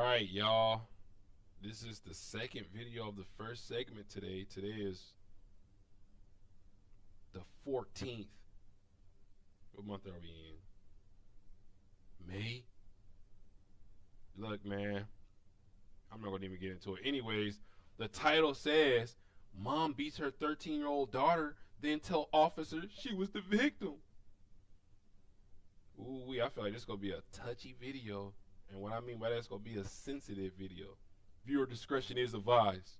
Alright, y'all. This is the second video of the first segment today. Today is the 14th. What month are we in? May? Look, man. I'm not going to even get into it. Anyways, the title says, Mom beats her 13-year-old daughter, then tell officers she was the victim. Ooh, I feel like this is going to be a touchy video. And what I mean by that, it's going to be a sensitive video. Viewer discretion is advised.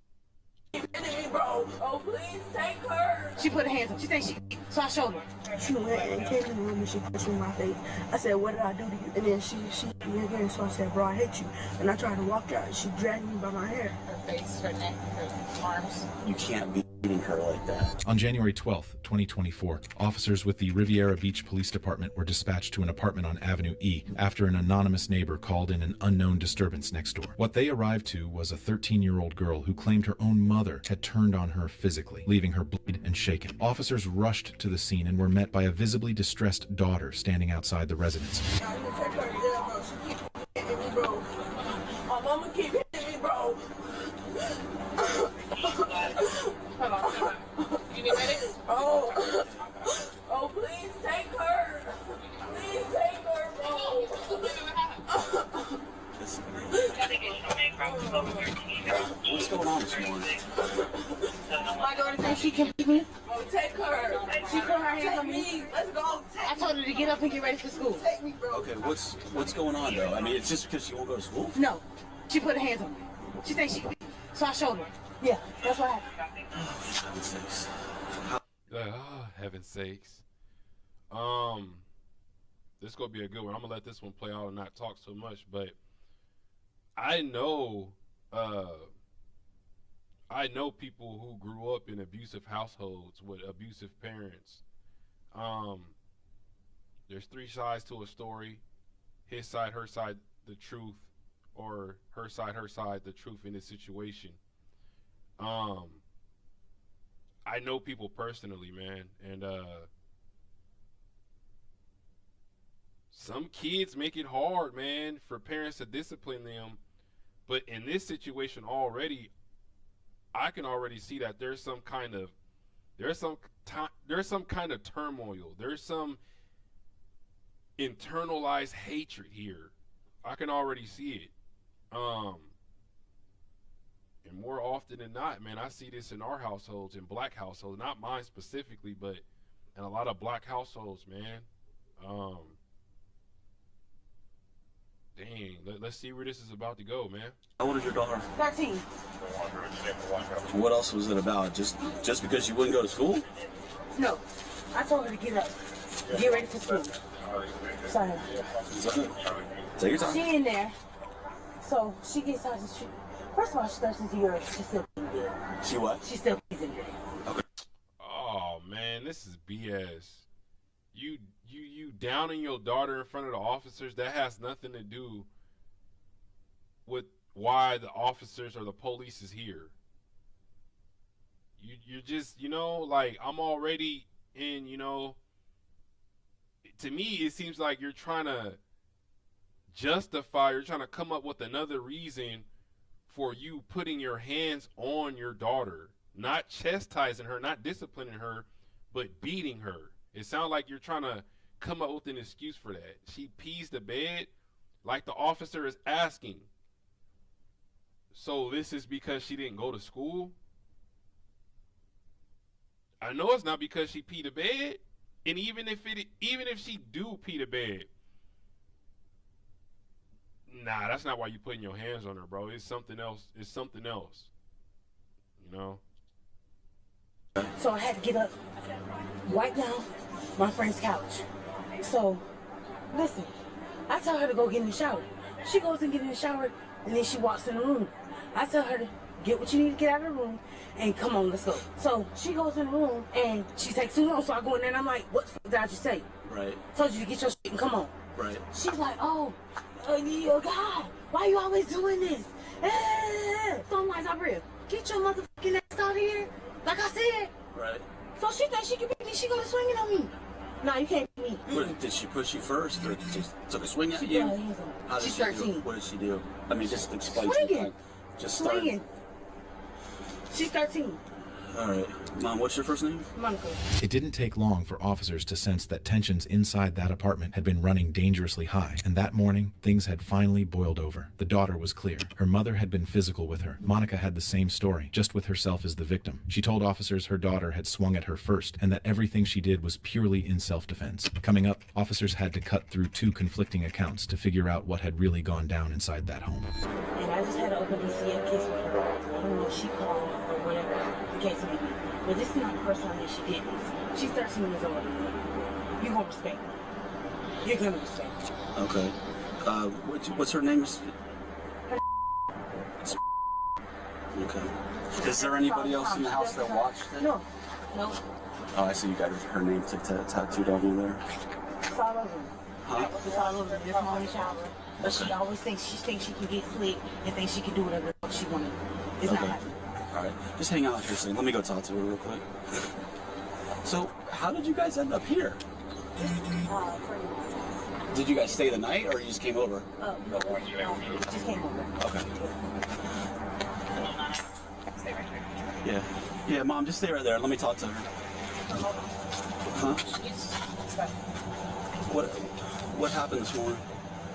Bro, oh please take her. She put her hands up. She said she, so I showed her. She went and came in the room and she pushed me in my face. I said, what did I do to you? And then she hit me again. So I said, bro, I hate you. And I tried to walk out. She dragged me by my hair. Her face, her neck, her arms. You can't be beating her like that. On January 12th, 2024, officers with the Riviera Beach Police Department were dispatched to an apartment on Avenue E after an anonymous neighbor called in an unknown disturbance next door. What they arrived to was a 13-year-old girl who claimed her own mother had turned on her physically, leaving her bleed and shaken. Officers rushed to the scene and were met by a visibly distressed daughter standing outside the residence. My mama keep hitting me, bro. Hold on. You need medics? Oh, please take her. Please take her, bro. What's going on this morning? My daughter thinks she can beat me. Oh, take her. She put her hands on Take me. me. Let's go. I told her to get up and get ready for school. Take me, bro. Okay, what's going on though? I mean, it's just because she won't go to school? No, she put her hands on me. She said she can beat me. So I showed her. Yeah, that's what happened. Heaven's sakes. Oh, heaven's sakes. This is gonna be a good one. I'm gonna let this one play out and not talk so much, but I know people who grew up in abusive households with abusive parents. There's three sides to a story: his side, her side, the truth, or her side, the truth in this situation. I know people personally, man, and some kids make it hard, man, for parents to discipline them. But in this situation already, I can already see that there's some kind of turmoil. There's some internalized hatred here. I can already see it. And more often than not, man, I see this in our households, in black households, not mine specifically, but in a lot of black households, man. Dang, let's see where this is about to go, man. How old is your daughter? 13. What else was it about? Just because you wouldn't go to school? No, I told her to get up, get ready for school. Sorry. Take your time. She in there, so she gets out the street. First of all, she starts into urine. She's still She what? She's still in there. Okay. Oh man, this is BS. You downing your daughter in front of the officers, that has nothing to do with why the officers or the police is here. You're just, like, I'm already in, to me it seems like you're trying to you're trying to come up with another reason for you putting your hands on your daughter, not chastising her, not disciplining her, but beating her. It sounds like you're trying to come up with an excuse for that. She pees the bed like the officer is asking. So this is because she didn't go to school? I know it's not because she peed the bed. And even if she do pee the bed, nah, that's not why you putting your hands on her, bro. It's something else. It's something else. So I had to get up, wipe down my friend's couch. So, listen, I tell her to go get in the shower. She goes and get in the shower, and then she walks in the room. I tell her to get what you need to get out of the room, and come on, let's go. So she goes in the room, and she takes too long, so I go in there, and I'm like, what the fuck did I just say? Right. Told you to get your shit and come on. Right. She's like, oh God, why you always doing this? So I'm like, Zabril, get your motherfucking ass out here. Like I said. Right. So she thinks she can beat me. She go to swinging on me. No, you can't beat me. What, did she push you first, or just took a swing at She you? put her hands on me. How did She's she do? 13. What did she do? I mean, just explain to me. Swinging. Like, just start. Swinging. She's 13. All right, Mom. What's your first name? Monica. It didn't take long for officers to sense that tensions inside that apartment had been running dangerously high, and that morning, things had finally boiled over. The daughter was clear. Her mother had been physical with her. Monica had the same story, just with herself as the victim. She told officers her daughter had swung at her first, and that everything she did was purely in self-defense. Coming up, officers had to cut through two conflicting accounts to figure out what had really gone down inside that home. And I just had to open DCF case with her. I don't know if she called or whatever the case may be. But this is not the first time that she did this. She's 13 years old. You gonna respect her. You're gonna respect her. Okay. What's her name? Okay. Is there anybody else in the house that watched it? No. No. Oh, I see. You got her name tattooed on you there. It's all over me. Huh? It's all over me. This morning shower. But she always thinks she can get slick and thinks she can do whatever she wanna do. It's not Okay. happening. All right. Just hang out here a second. Let me go talk to her real quick. So, how did you guys end up here? Did you guys stay the night, or you just came over? No, just came over. Okay. Yeah. Yeah, Mom, just stay right there. Let me talk to her. Huh? What happened this morning?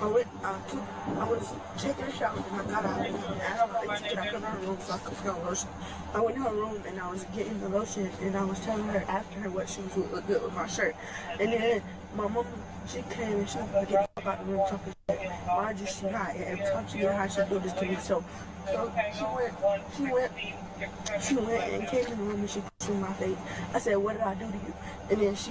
I was taking a shower and I got out and I was to get out of her room so I could put on lotion. I went in her room and I was getting the lotion and I was telling her, asking her what shoes would look good with my shirt. And then my mom, she came and she was like, get the fuck out of the room talking shit. Mind you, she hot, and every time she get hot, she do this to me. So she went and came in the room and she pushed me in my face. I said, what did I do to you? And then she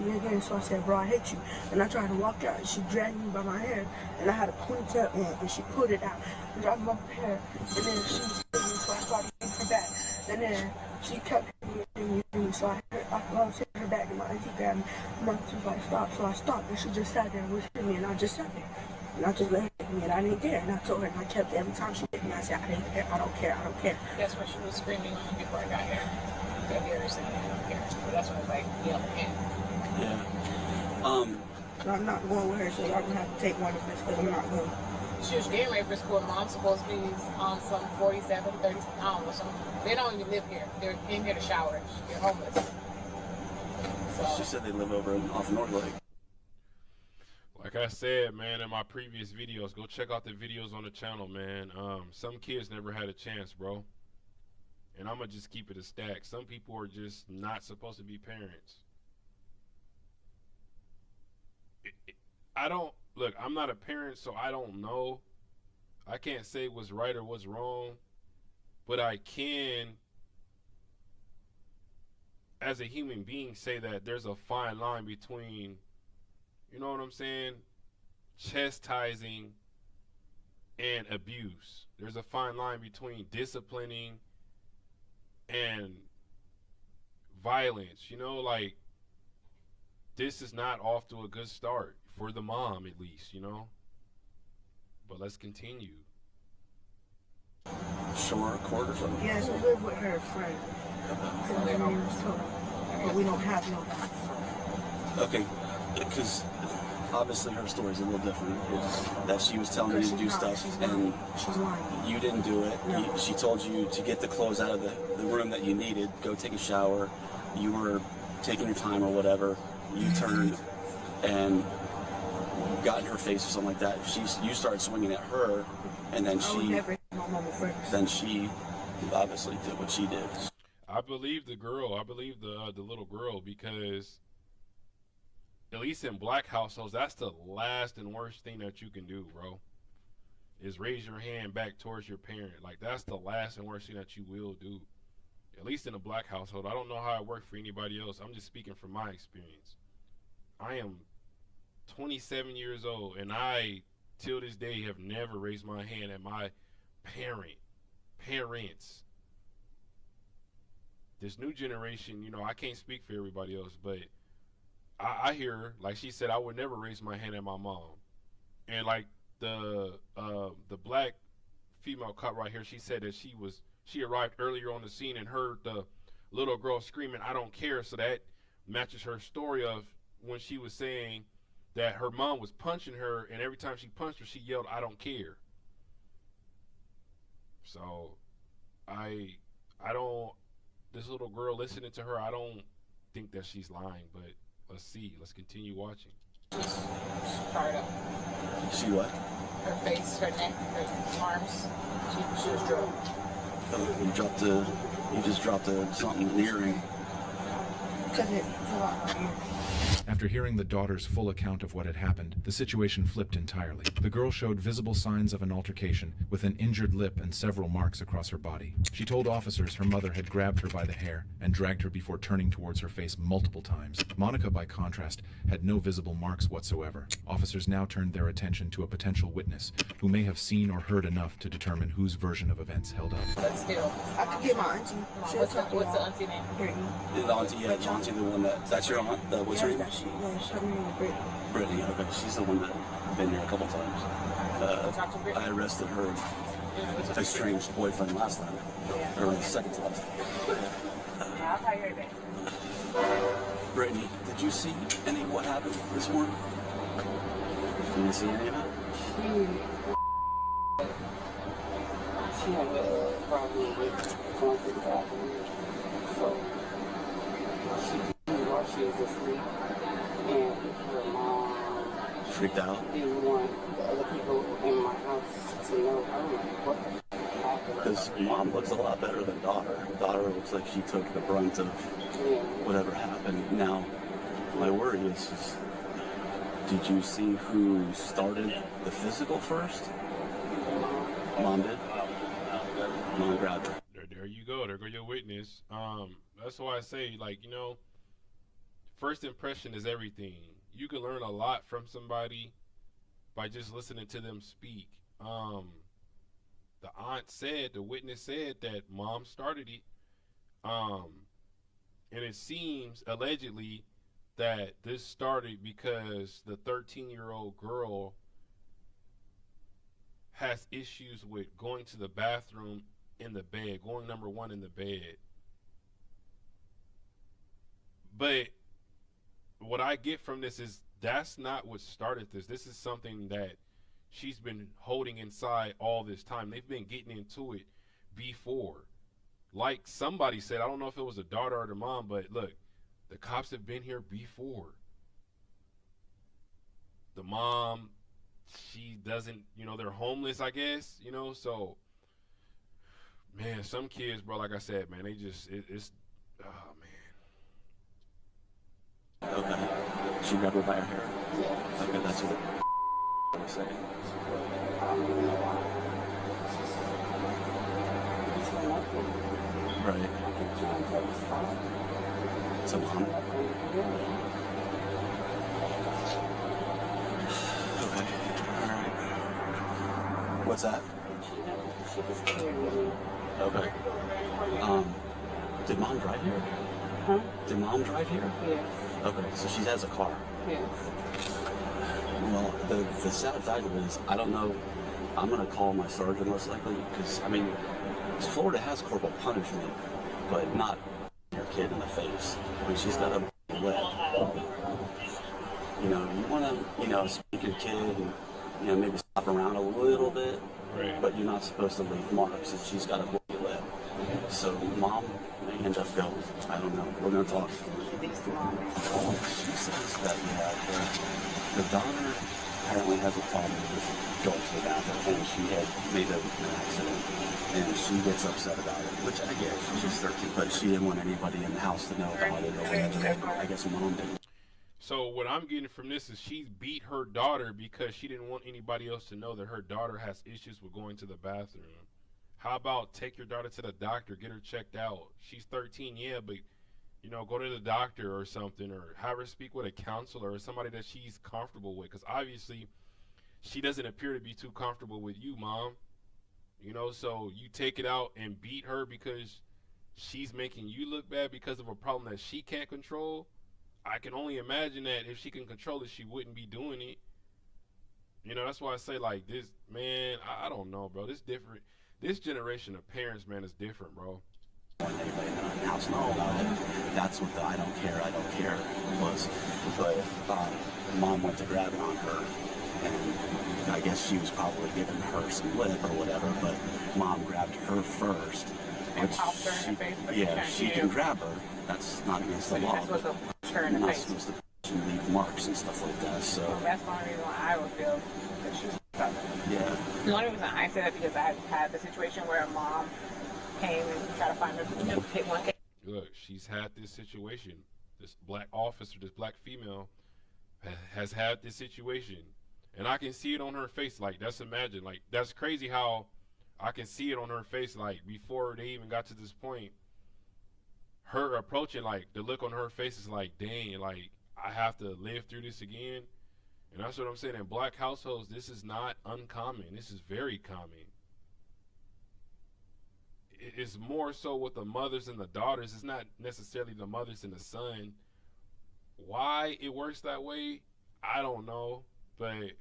me again, so I said, bro, I hate you. And I tried to walk out and she dragged me by my hair and I had a ponytail in and she pulled it out and dropped my hair. And then she was hitting me, so I started hitting her back. And then she kept hitting me, so I was hitting her back and my auntie grabbed me. My auntie was like, stop. So I stopped and she just sat there and was hitting me and I just sat there. And I just let her hit me and I didn't care. And I told her and I kept every time she hit me, I said, I didn't care, I don't care, I don't care. That's when she was screaming on you before I got here. You'll hear her saying, I don't care. But that's when I was like, yeah, okay. Yeah. So I'm not going with her, so y'all gonna have to take one of this because I'm not going. She was getting ready for school. Mom's supposed to be on some 47, 30, I don't know, some. They don't even live here. They're in here to shower. They're homeless. She said they live over off North Lake. Like I said, man, in my previous videos, go check out the videos on the channel, man. Some kids never had a chance, bro. And I'm going to just keep it a stack. Some people are just not supposed to be parents. Look, I'm not a parent, so I don't know. I can't say what's right or what's wrong. But I can, as a human being, say that there's a fine line between, you know what I'm saying, chastising and abuse. There's a fine line between disciplining and violence. You know, like, this is not off to a good start for the mom, at least, you know. But let's continue. Shore Court or something? Yes, we live with her friend. Her name is Tony. But we don't have no house. Okay, because obviously her story's a little different. It's that she was telling you to do stuff and she's lying. you didn't do it. No. She told you to get the clothes out of the room that you needed, go take a shower. You were taking your time or whatever. You turned and got in her face or something like that. You started swinging at her, and then I would never hit my mama first. then she obviously did what she did. I believe the girl. I believe the little girl, because at least in black households, that's the last and worst thing that you can do, bro. Is raise your hand back towards your parent. Like, that's the last and worst thing that you will do. At least in a black household. I don't know how it worked for anybody else. I'm just speaking from my experience. I am 27 years old, and I, till this day, have never raised my hand at my parents. This new generation, you know, I can't speak for everybody else, but I hear, like she said, I would never raise my hand at my mom. And like the black female cop right here, she said that she arrived earlier on the scene and heard the little girl screaming, "I don't care." So that matches her story of when she was saying that her mom was punching her, and every time she punched her, she yelled, "I don't care." So I don't. This little girl listening to her, I don't think that she's lying. But let's see. Let's continue watching. Fired up. She what? Her face, her neck, her arms. She was drunk. You just dropped something, an earring. Because it's a lot. After hearing the daughter's full account of what had happened, the situation flipped entirely. The girl showed visible signs of an altercation, with an injured lip and several marks across her body. She told officers her mother had grabbed her by the hair and dragged her before turning towards her face multiple times. Monica, by contrast, had no visible marks whatsoever. Officers now turned their attention to a potential witness, who may have seen or heard enough to determine whose version of events held up. But still. I could get my auntie. What's the auntie name? Brittany. The auntie, yeah, the auntie, the one that's your aunt. What's her name? Her name is Brittany. Brittany. Okay, she's the one that been here a couple times. I arrested her estranged boyfriend last time, or second to last. I'll call you right back. Brittany, did you see any of what happened this morning? Did you see any of it? She had a problem with going to the bathroom, so while she was asleep, and her mom Freaked out? didn't want the other people in my house to know. I don't know what the f- happened. Because mom looks a lot better than daughter. Daughter looks like she took the brunt of Yeah. whatever happened. Now, my worry is did you see who started the physical first? Mom did? Mom grabbed her. There you go. There go your witness. That's why I say, like, first impression is everything. You can learn a lot from somebody by just listening to them speak. The witness said that mom started it. And it seems allegedly that this started because the 13-year-old girl has issues with going to the bathroom in the bed, going number one in the bed. But what I get from this is that's not what started this. This is something that she's been holding inside all this time. They've been getting into it before. Like somebody said, I don't know if it was the daughter or the mom, but look, the cops have been here before. The mom, she doesn't, they're homeless, I guess, so, man, some kids, bro, like I said, man, they just, it's, oh, man. Okay. She grabbed her by her hair? Yeah. Okay, that's what I was saying. Right. So, mom? Okay. Alright. What's that? She was carrying me. Okay. Did mom drive here? Huh? Did mom drive here? Yes. Okay, so she has a car. Yes. Well, the sad fact of it is, I don't know. I'm going to call my sergeant most likely because, Florida has corporal punishment, but not your kid in the face. She's got a lip. You want to, speak your kid and, maybe stop around a little bit, Right. but you're not supposed to leave marks if she's got a bloody lip. So mom may end up going. I don't know. We're going to talk. She says that, the daughter apparently has a problem with going to the bathroom, and she had made an accident, and she gets upset about it, which I get. She's 13, but she didn't want anybody in the house to know about it, or I guess mom didn't. So what I'm getting from this is she beat her daughter because she didn't want anybody else to know that her daughter has issues with going to the bathroom. How about take your daughter to the doctor, get her checked out? She's 13, yeah, but go to the doctor or something, or have her speak with a counselor or somebody that she's comfortable with, because obviously she doesn't appear to be too comfortable with you, mom. So you take it out and beat her because she's making you look bad because of a problem that she can't control. I can only imagine that if she can control it, she wouldn't be doing it. That's why I say, like, this, man, I don't know, bro. This different. This generation of parents, man, is different, bro. letting anybody in the house know about it. That's what the I don't care was. But mom went to grabbing on her, and I guess she was probably giving her some lip or whatever, but mom grabbed her first. And popped her in the face, but Yeah, she can grab her. That's not against the law. You're not supposed to punch her in You're the not face. supposed to punch and leave marks and stuff like that. So Well, that's the only reason why I would feel that she's stuck. yeah, The only reason I say that because I had the situation where a mom came and tried to find her, hit one case. Look, she's had this situation. This black officer, this black female, has had this situation, and I can see it on her face. Like, that's crazy how I can see it on her face. Like, before they even got to this point, her approaching, like, the look on her face is like, dang, like, I have to live through this again. And that's what I'm saying. In black households, this is not uncommon. This is very common. It's more so with the mothers and the daughters. It's not necessarily the mothers and the son. Why it works that way, I don't know. But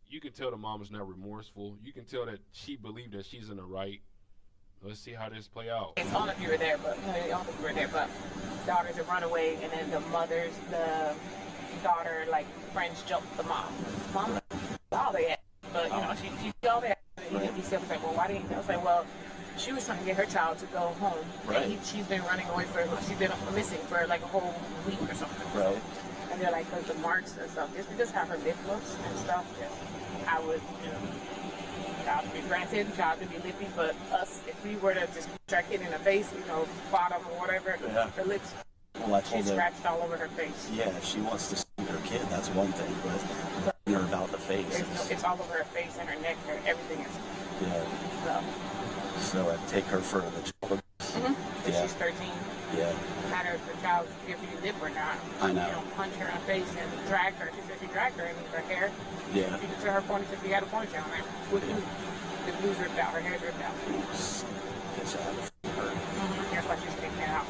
you can tell the mom is not remorseful. You can tell that she believed that she's in the right. Let's see how this play out. It's on if you were there, but I don't think you were there. But daughters have run away, and then the daughter, like, friends jumped the mom. Mom, all they had, but you know, she all they had. He still was like, well, why didn't you? I was like, well, she was trying to get her child to go home. Right. And she's been running away she's been missing for like a whole week or something. right. And they're like, because the marks and stuff, just because how her lip looks and stuff, I would, you know, child to be granted, child to be lippy, but us, if we were to just punch our kid in the face, you know, bottom or whatever, Yeah. her lips, Well, I she told her, scratched all over her face. yeah, if she wants to see her kid, that's one thing, but telling her about the face. It's all over her face and her neck, everything is. Yeah. So, So I'd take her for the child. if Yeah. she's 13, Yeah. no matter if the child's give you lip or not, I know. you don't punch her in the face and drag her. She said she dragged her in her hair. Yeah. She could tell her ponytail, she had a ponytail on there. With glue. The glue's ripped out, her hair's ripped out. Bitch, I had to her. That's why she's taking it out.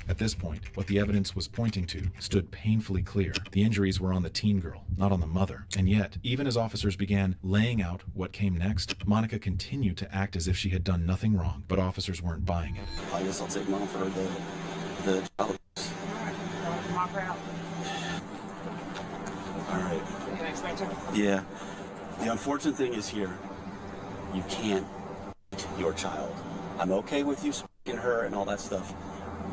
At this point, what the evidence was pointing to stood painfully clear. The injuries were on the teen girl, not on the mother. And yet, even as officers began laying out what came next, Monica continued to act as if she had done nothing wrong, but officers weren't buying it. I guess I'll take mom for the child. Mock her out. All right. You can explain to her. Yeah. The unfortunate thing is here, you can't beat your child. I'm okay with you speaking her and all that stuff.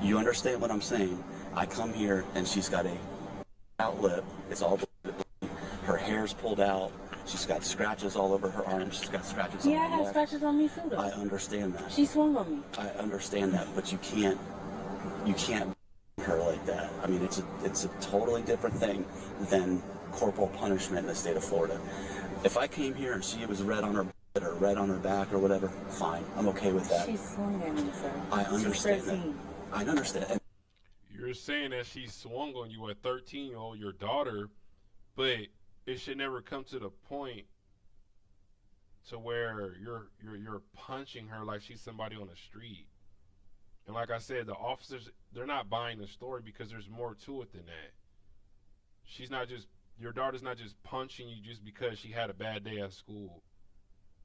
You understand what I'm saying? I come here and she's got a out lip. It's all her hair's pulled out. She's got scratches all over her arms. She's got scratches on Yeah, I her have neck. scratches on me too, though. I understand that. She swung on me. I understand that, but you can't beat her like that. I mean, it's a totally different thing than corporal punishment in the state of Florida. If I came here and she was red on her butt or red on her back or whatever, fine. I'm okay with that. She swung at me, sir. I understand She's that. 13. I understand. And You're saying that she swung on you at 13-year-old, your daughter, but it should never come to the point to where you're punching her like she's somebody on the street. And like I said, the officers, they're not buying the story because there's more to it than that. Your daughter's not just punching you just because she had a bad day at school.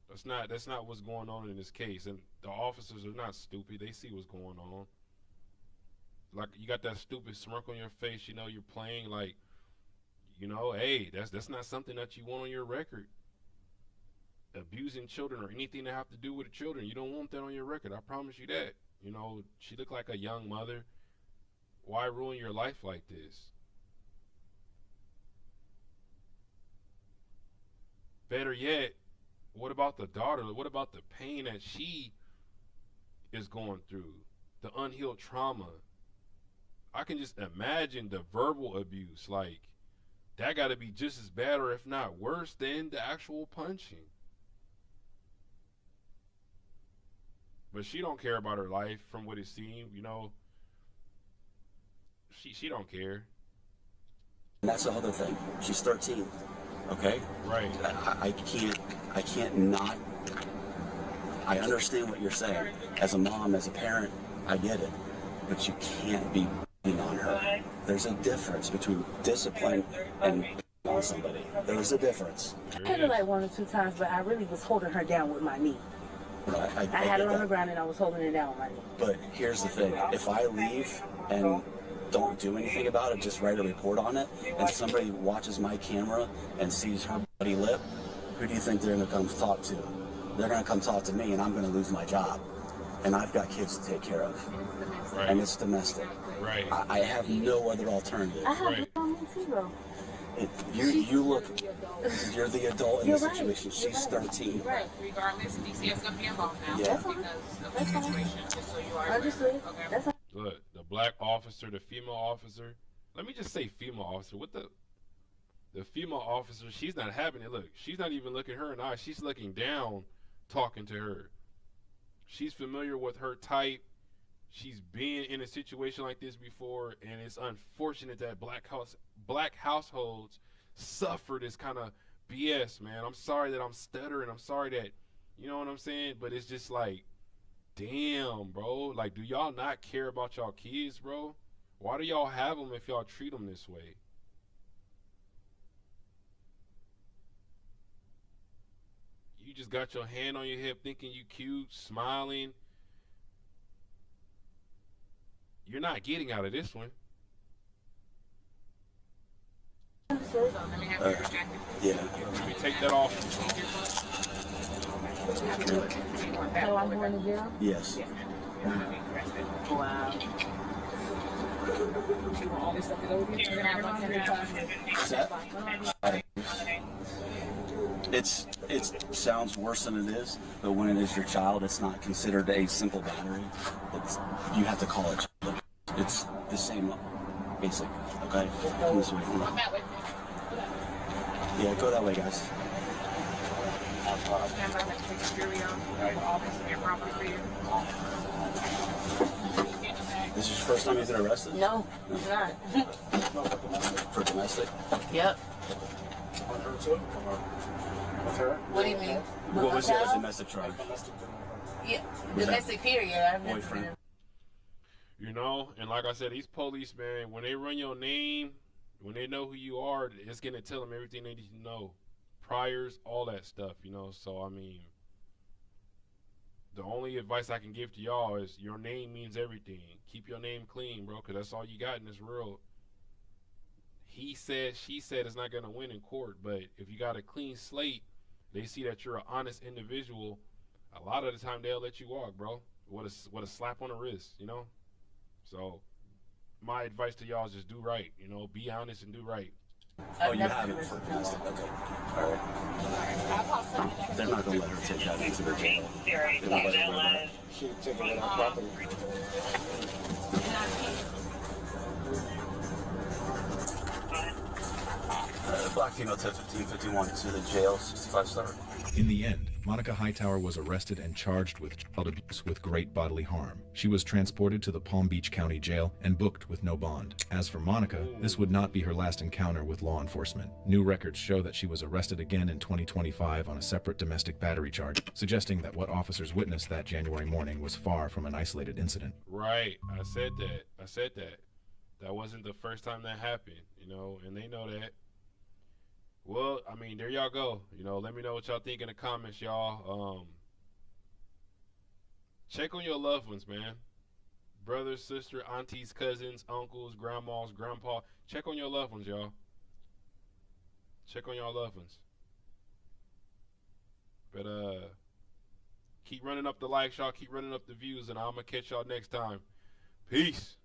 That's not what's going on in this case. And the officers are not stupid. They see what's going on. Like, you got that stupid smirk on your face, you know, you're playing like, you know, hey, that's not something that you want on your record. Abusing children or anything that have to do with the children, you don't want that on your record. I promise you that. You know, she looked like a young mother. Why ruin your life like this? Better yet, what about the daughter? What about the pain that she is going through? The unhealed trauma. I can just imagine the verbal abuse. Like, that got to be just as bad or if not worse than the actual punching. But she don't care about her life from what it seemed, you know. She don't care. that's the other thing. She's 13. Okay? Right. I can't not. I understand what you're saying. As a mom, as a parent, I get it. But you can't be beating on her. There's a difference between discipline and beating on somebody. There's a difference. I hit her like 1 or 2 times, but I really was holding her down with my knee. I had her get on the that. ground and I was holding her down with my knee. But here's the thing. If I leave and don't do anything about it, just write a report on it, and somebody watches my camera and sees her bloody lip, who do you think they're going to come talk to? They're going to come talk to me, and I'm going to lose my job. And I've got kids to take care of. Right. And it's domestic. Right. I have no other alternative. I have Right. it on me too, though. You look, you're the adult in You're the right. situation. She's 13. Right. Regardless, DCS gonna be involved now. Yeah. Because of the situation. Just so you are aware. Understood. Okay. That's all. Look, the black officer, the female officer. Let me just say female officer. What the female officer, she's not having it. Look, she's not even looking her in the eye. She's looking down, talking to her. She's familiar with her type. She's been in a situation like this before, and it's unfortunate that black households suffer this kind of BS, man. I'm sorry that I'm stuttering. I'm sorry that, you know what I'm saying? But it's just like, damn, bro. Like, do y'all not care about y'all kids, bro? Why do y'all have them if y'all treat them this way? You just got your hand on your hip thinking you cute, smiling. You're not getting out of this one. Understood. So let me have you rejected. Yeah. Let me take that off. So I'm going to jail? Yes. Wow. You're gonna have 110 Is that? It sounds worse than it is, but when it is your child, it's not considered a simple battery. You have to call it. It's the same basic. Okay. Come this way from me. That way. Yeah, go that way, guys. Stand by, let's take a jury on all this is your property for you. This is your first time you've been arrested No, it's not. for domestic. Yep. With her? What do you mean? What was the other domestic charge? Yeah, Was that domestic period. I've never boyfriend? been. You know, and like I said, these police, man, when they run your name, when they know who you are, it's gonna tell them everything they need to know. Priors, all that stuff, you know. So I mean, the only advice I can give to y'all is your name means everything. Keep your name clean, bro, because that's all you got in this world. He said, she said it's not gonna win in court, but if you got a clean slate, they see that you're an honest individual. A lot of the time they'll let you walk, bro. What a slap on the wrist, you know. So my advice to y'all is just do right, you know, be honest and do right. Oh, you haven't for domestic. Okay. All right. They're not gonna let her take that into the jail. They won't let her do that. She taking it on property. Black female 101551 to the jail, 65 star. In the end, Monica Hightower was arrested and charged with child abuse with great bodily harm. She was transported to the Palm Beach County Jail and booked with no bond. As for Monica, this would not be her last encounter with law enforcement. New records show that she was arrested again in 2025 on a separate domestic battery charge, suggesting that what officers witnessed that January morning was far from an isolated incident. Right. I said that. That wasn't the first time that happened, you know, and they know that. Well, I mean, there y'all go. You know, let me know what y'all think in the comments, y'all. Check on your loved ones, man. Brothers, sisters, aunties, cousins, uncles, grandmas, grandpa. Check on your loved ones, y'all. Check on your loved ones. But keep running up the likes, y'all. Keep running up the views, and I'm gonna catch y'all next time. Peace.